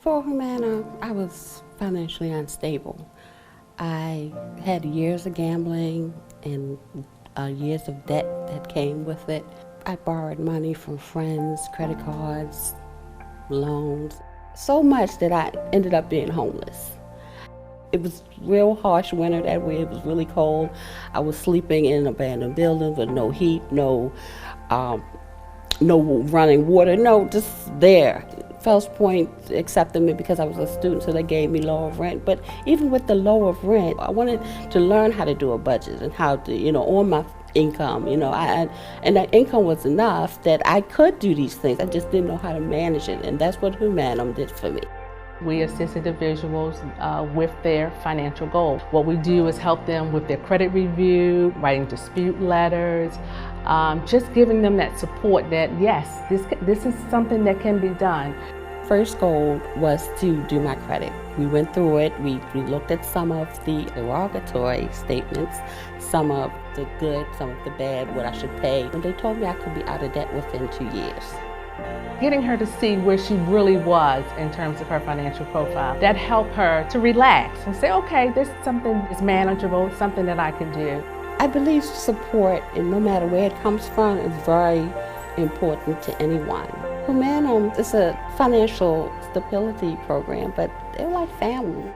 For Humanim, I was financially unstable. I had years of gambling and years of debt that came with it. I borrowed money from friends, credit cards, loans, so much that I ended up being homeless. It was real harsh winter that way. It was really cold. I was sleeping in abandoned buildings with no heat, no running water, no, just there. Fells Point accepted me because I was a student, so they gave me lower rent. But even with the lower rent, I wanted to learn how to do a budget and how to, on my income, and that income was enough that I could do these things. I just didn't know how to manage it, and that's what Humanim did for me. We assist individuals with their financial goals. What we do is help them with their credit review, writing dispute letters, just giving them that support that, yes, this is something that can be done. First goal was to do my credit. We went through it. We looked at some of the derogatory statements, some of the good, some of the bad, what I should pay. And they told me I could be out of debt within 2 years. Getting her to see where she really was in terms of her financial profile, that helped her to relax and say, okay, this is something that's manageable, something that I can do. I believe support, and no matter where it comes from, is very important to anyone. Humanim is a financial stability program, but they're like family.